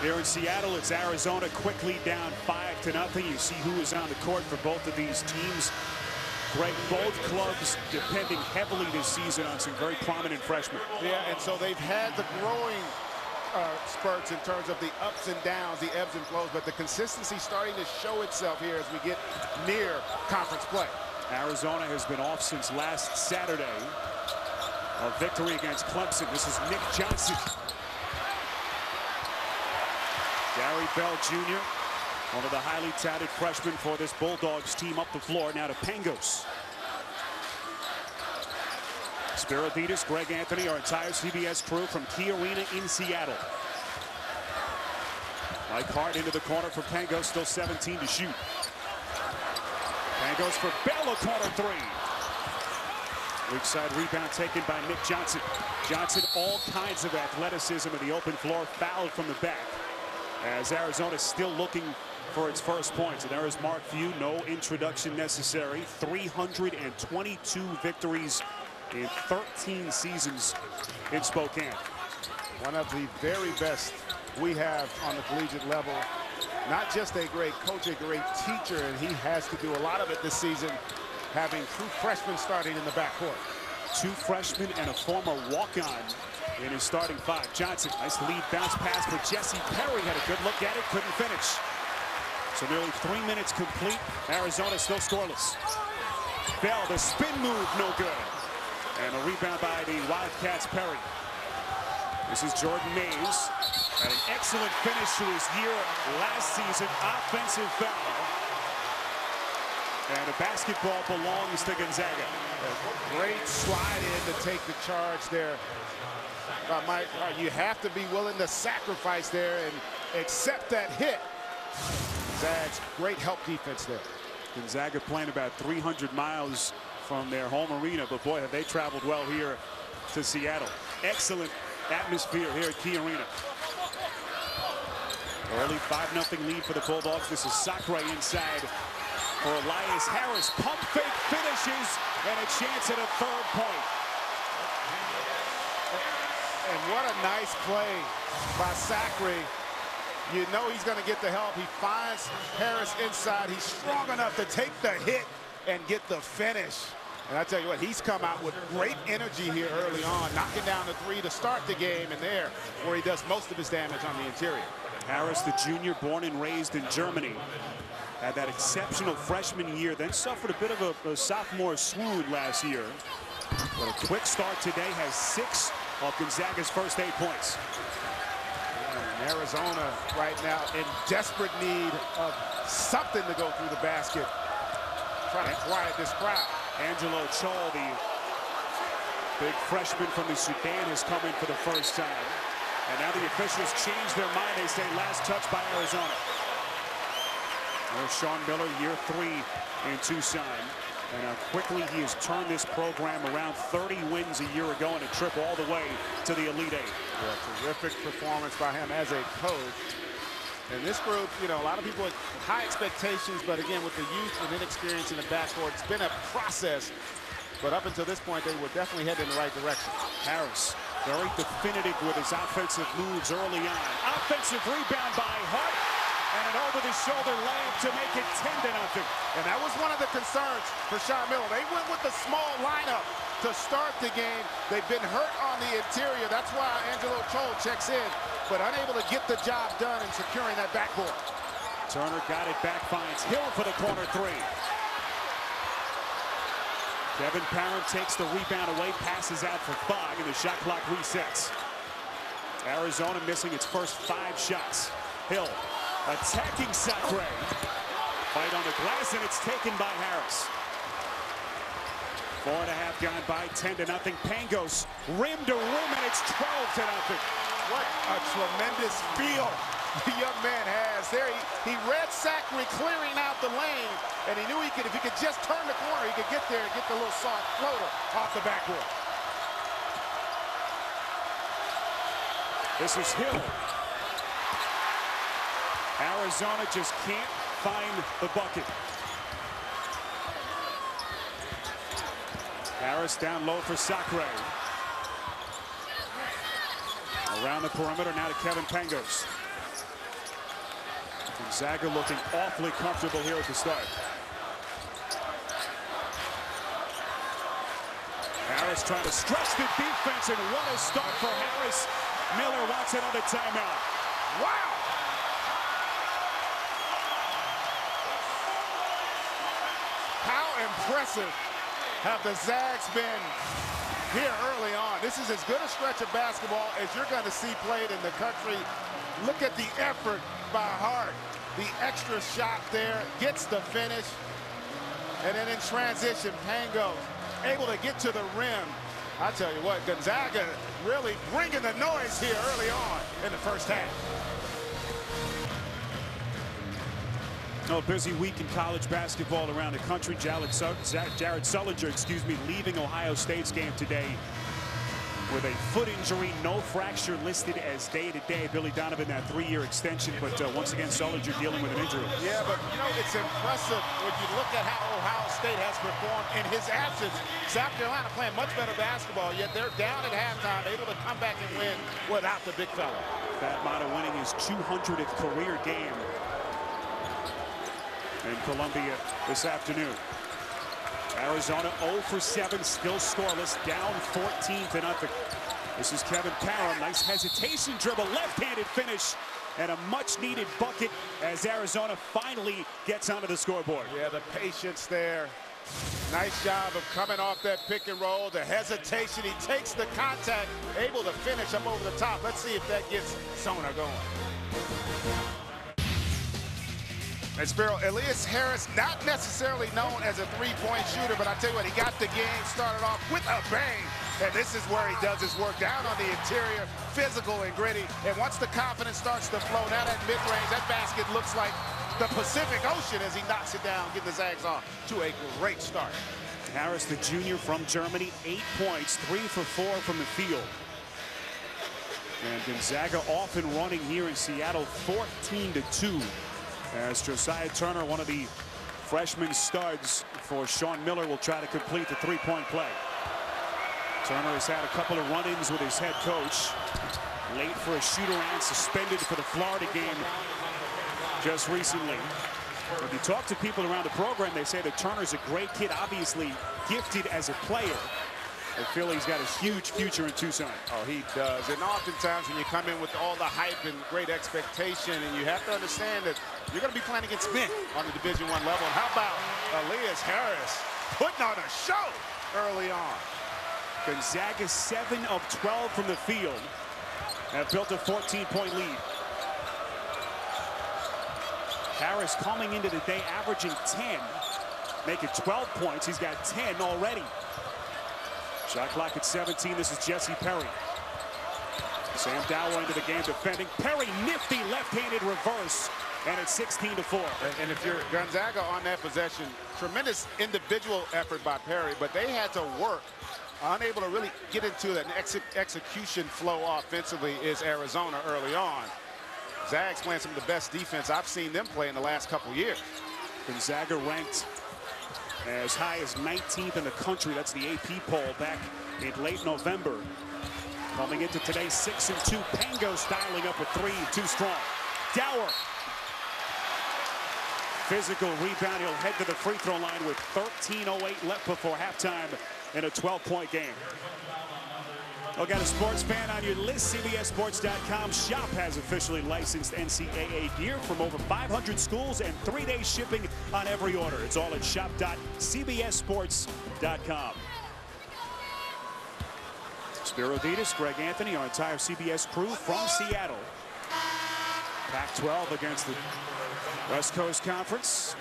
Here in Seattle, it's Arizona quickly down 5-0. You see who is on the court for both of these teams. Greg, both clubs depending heavily this season on some very prominent freshmen. Yeah, and so they've had the growing spurts in terms of the ups and downs, the ebbs and flows, but the consistency starting to show itself here as we get near conference play. Arizona has been off since last Saturday. A victory against Clemson. This is Nick Johnson. Gary Bell Jr., one of the highly touted freshmen for this Bulldogs team, up the floor now to Pangos. Spiriditas, Greg Anthony, our entire CBS crew from Key Arena in Seattle. Mike Hart into the corner for Pangos, still 17 to shoot. Pangos for Bell, a corner three. Weak side rebound taken by Nick Johnson. Johnson, all kinds of athleticism in the open floor, fouled from the back. As Arizona still looking for its first points. And there is Mark Few, no introduction necessary. 322 victories in 13 seasons in Spokane. One of the very best we have on the collegiate level. Not just a great coach, a great teacher, and he has to do a lot of it this season, having true freshmen starting in the backcourt. 2 freshmen and a former walk-on in his starting 5. Johnson, nice lead bounce pass for Jesse Perry. Had a good look at it, couldn't finish. So nearly 3 minutes complete. Arizona still scoreless. Bell, the spin move, no good. And a rebound by the Wildcats, Perry. This is Jordan Mays. Had an excellent finish to his year last season. Offensive foul. And the basketball belongs to Gonzaga. A great slide in to take the charge there. Mike, you have to be willing to sacrifice there and accept that hit. Zag's great help defense there. Gonzaga playing about 300 miles from their home arena, but boy, have they traveled well here to Seattle. Excellent atmosphere here at Key Arena. Early 5-0 lead for the Bulldogs. This is Sacre inside for Elias Harris. Pump fake finishes and a chance at a 3rd point. And what a nice play by Sacre. You know he's going to get the help. He finds Harris inside. He's strong enough to take the hit and get the finish. And I tell you what, he's come out with great energy here early on, knocking down the 3 to start the game, and there where he does most of his damage on the interior. Harris, the junior, born and raised in Germany, had that exceptional freshman year, then suffered a bit of a sophomore swoon last year. But a quick start today, has 6 of Gonzaga's first 8 points. And Arizona right now in desperate need of something to go through the basket. Trying to quiet this crowd. Angelo Chol, the big freshman from the Sudan, has come in for the first time. And now the officials change their mind. They say last touch by Arizona. There's Sean Miller, year 3 in Tucson. And how quickly he has turned this program around. 30 wins a year ago and a trip all the way to the Elite 8. Yeah, terrific performance by him as a coach. And this group, you know, a lot of people with high expectations, but again, with the youth and inexperience in the backcourt, it's been a process. But up until this point, they were definitely headed in the right direction. Harris, very definitive with his offensive moves early on. Offensive rebound by Hart. And an over-the-shoulder layup to make it 10-0. And that was one of the concerns for Sean Miller. They went with the small lineup to start the game. They've been hurt on the interior. That's why Angelo Chol checks in, but unable to get the job done in securing that backboard. Turner got it back, finds Hill for the corner 3. Kevin Parent takes the rebound away, passes out for Fogg, and the shot clock resets. Arizona missing its first 5 shots. Hill attacking Sacre. Fight on the glass, and it's taken by Harris. 4.5 gone by, 10-0. Pangos, rim to rim, and it's 12-0. What a tremendous feel the young man has there. He read Sacre clearing out the lane, and he knew he could, if he could just turn the corner, he could get there and get the little soft floater off the backboard. This is Hill. Arizona just can't find the bucket. Harris down low for Sacre. Around the perimeter now to Kevin Pangos. Gonzaga looking awfully comfortable here at the start. Harris trying to stretch the defense, and what a start for Harris. Miller wants another timeout. Wow! How impressive have the Zags been here early on? This is as good a stretch of basketball as you're going to see played in the country. Look at the effort by Hart. The extra shot there, gets the finish. And then in transition, Pango able to get to the rim. I tell you what, Gonzaga really bringing the noise here early on in the first half. A busy week in college basketball around the country. Jared Sullinger, leaving Ohio State's game today with a foot injury, no fracture listed as day-to-day. Billy Donovan, that 3-year extension, but once again, Sullinger dealing with an injury. Yeah, but you know, it's impressive when you look at how Ohio State has performed in his absence. South Carolina playing much better basketball, yet they're down at halftime, able to come back and win without the big fella. Fat Mata winning his 200th career game in Columbia this afternoon. Arizona 0 for 7, still scoreless, down 14-0. This is Kevin Parham. Nice hesitation dribble, left-handed finish, and a much-needed bucket as Arizona finally gets onto the scoreboard. Yeah, the patience there. Nice job of coming off that pick and roll. The hesitation, he takes the contact, able to finish up over the top. Let's see if that gets Sona going. And Sparrow, Elias Harris, not necessarily known as a three-point shooter, but I tell you what, he got the game started off with a bang. And this is where he does his work, down on the interior, physical and gritty. And once the confidence starts to flow, now that mid-range, that basket looks like the Pacific Ocean as he knocks it down, getting the Zags off to a great start. Harris, the junior from Germany, 8 points, 3 for 4 from the field. And Gonzaga off and running here in Seattle, 14-2. As Josiah Turner, one of the freshman studs for Sean Miller, will try to complete the three-point play. Turner has had a couple of run-ins with his head coach. Late for a shoot-around, suspended for the Florida game just recently. When you talk to people around the program, they say that Turner's a great kid, obviously gifted as a player. I feel he's got a huge future in Tucson. Oh, he does. And oftentimes when you come in with all the hype and great expectation, and you have to understand that you're going to be playing against men on the Division I level. And how about Elias Harris putting on a show early on? Gonzaga 7 of 12 from the field have built a 14-point lead. Harris coming into the day averaging 10, making 12 points. He's got 10 already. Shot clock at 17. This is Jesse Perry. Sam Dower into the game defending. Perry, nifty left-handed reverse, and it's 16-4. And if you're Gonzaga on that possession, tremendous individual effort by Perry, but they had to work. Unable to really get into an execution flow offensively is Arizona early on. Zags playing some of the best defense I've seen them play in the last couple years. Gonzaga ranked as high as 19th in the country. That's the AP poll back in late November. Coming into today, 6-2. Pango styling up a 3, too strong. Dower. Physical rebound. He'll head to the free throw line with 13:08 left before halftime in a 12-point game. Look at a sports fan on your list. CBSSports.com. Shop has officially licensed NCAA gear from over 500 schools and 3-day shipping on every order. It's all at shop.cbssports.com. Spiro Ditas, Greg Anthony, our entire CBS crew from Seattle. Pac-12 against the West Coast Conference.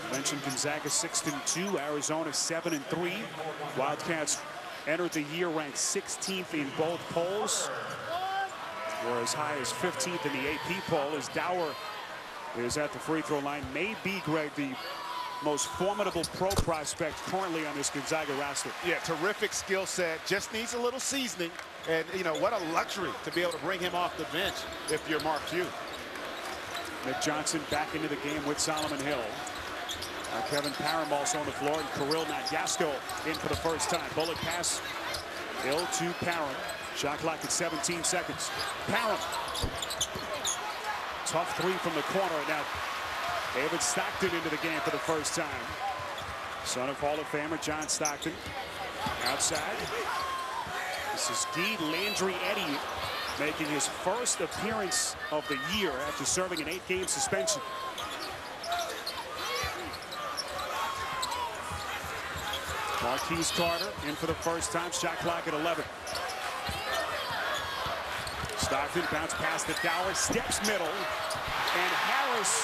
I mentioned Gonzaga 6-2, Arizona 7-3. Wildcats entered the year ranked 16th in both polls. Or as high as 15th in the AP poll as Dower is at the free throw line. May be, Greg, the most formidable pro prospect currently on this Gonzaga roster. Yeah, terrific skill set. Just needs a little seasoning. And, you know, what a luxury to be able to bring him off the bench if you're Mark Few. Nick Johnson back into the game with Solomon Hill. Kevin Parham also on the floor, and Kirill Nagyasko in for the first time. Bullet pass, Hill to Parham. Shot clock at 17 seconds. Parham. tough three from the corner. Now, David Stockton into the game for the first time. Son of Hall of Famer John Stockton. Outside. This is Guy Landry-Eddy making his first appearance of the year after serving an 8-game suspension. Marquise Carter in for the first time. Shot clock at 11. Stockton bounce past the Dower, steps middle, and Harris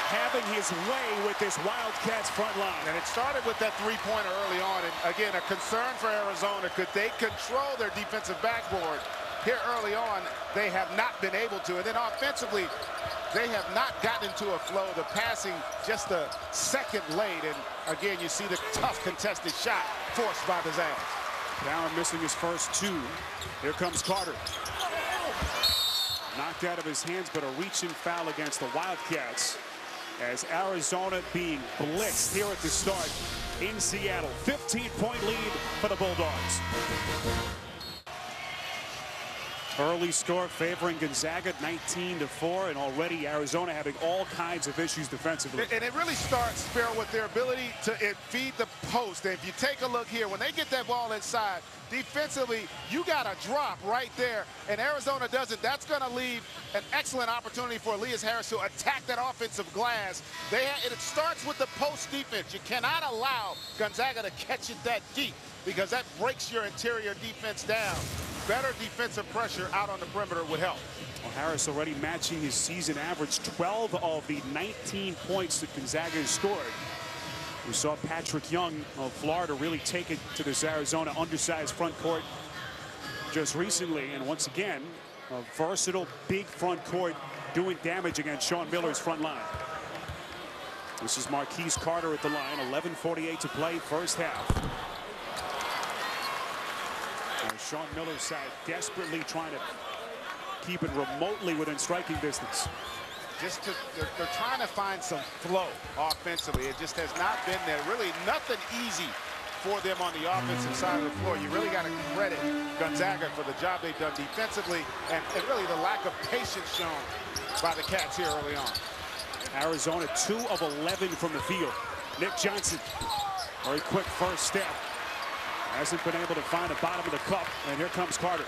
having his way with this Wildcats front line. And it started with that three-pointer early on. And again, a concern for Arizona. Could they control their defensive backboard? Here early on, they have not been able to. And then offensively, they have not gotten into a flow. The passing just a second late. And again, you see the tough contested shot forced by the Zags. Dower missing his first two. Here comes Carter. Knocked out of his hands, but a reaching foul against the Wildcats. As Arizona being blitzed here at the start in Seattle. 15-point lead for the Bulldogs. Early score favoring Gonzaga 19-4, and already Arizona having all kinds of issues defensively. And it really starts, Sparrow, with their ability to feed the post. And if you take a look here, when they get that ball inside, defensively, you got a drop right there, and Arizona doesn't. That's going to leave an excellent opportunity for Elias Harris to attack that offensive glass. It starts with the post defense. You cannot allow Gonzaga to catch it that deep, because that breaks your interior defense down. Better defensive pressure out on the perimeter would help. Well, Harris already matching his season average. 12 of the 19 points that Gonzaga has scored. We saw Patrick Young of Florida really take it to this Arizona undersized front court just recently. And once again, a versatile big front court doing damage against Sean Miller's front line. This is Marquise Carter at the line. 11:48 to play, first half. Sean Miller's side desperately trying to keep it remotely within striking distance. They're trying to find some flow offensively. It just has not been there. Really nothing easy for them on the offensive side of the floor. You really got to credit Gonzaga for the job they've done defensively, and really the lack of patience shown by the Cats here early on. Arizona 2 of 11 from the field. Nick Johnson, very quick first step. Hasn't been able to find the bottom of the cup, and here comes Carter.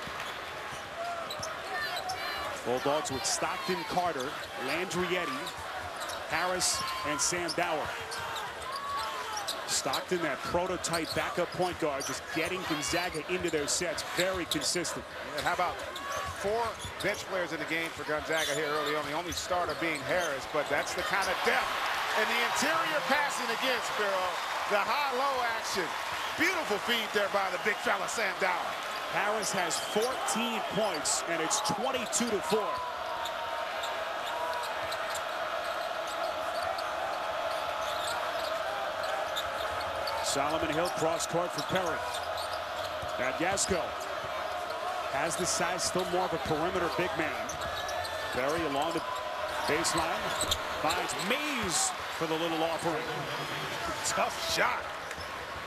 Bulldogs with Stockton, Carter, Landry-Eddy, Harris, and Sam Dower. Stockton, that prototype backup point guard, just getting Gonzaga into their sets. Very consistent. And how about 4 bench players in the game for Gonzaga here early on? The only starter being Harris, but that's the kind of depth. And the interior passing again, Sparrow. The high-low action. Beautiful feed there by the big fella, Sam Dower. Harris has 14 points, and it's 22-4. Solomon Hill cross court for Perry. Yasko has the size, still more of a perimeter big man. Perry along the baseline finds Mays for the little offering. Tough shot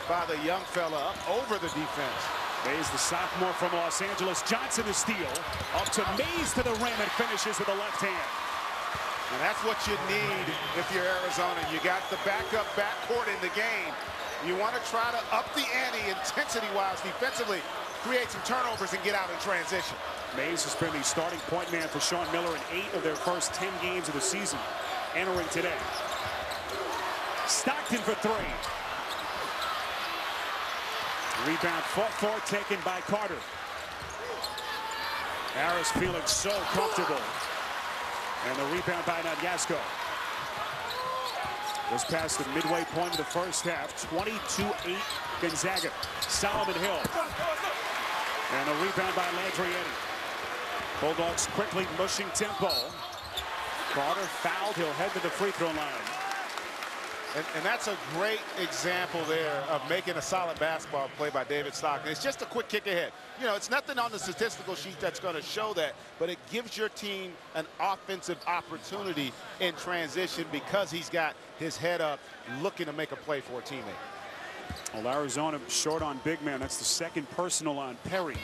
by the young fella up over the defense. Mays, the sophomore from Los Angeles. Johnson the steal. Up to Mays to the rim and finishes with the left hand. And that's what you need if you're Arizona. You got the backup backcourt in the game. You want to try to up the ante intensity-wise defensively, create some turnovers and get out in transition. Mays has been the starting point man for Sean Miller in 8 of their first 10 games of the season. Entering today. Stockton for 3. Rebound fought for, taken by Carter. Harris feeling so comfortable. And the rebound by Yasko. Was past the midway point of the first half. 22-8 Gonzaga. Solomon Hill. And the rebound by Landry-Eddy. Bulldogs quickly mushing tempo. Carter fouled. He'll head to the free throw line. And that's a great example there of making a solid basketball play by David Stockton. It's just a quick kick ahead. You know, it's nothing on the statistical sheet that's going to show that, but it gives your team an offensive opportunity in transition because he's got his head up looking to make a play for a teammate. Well, Arizona short on big man. That's the second personal on Perry.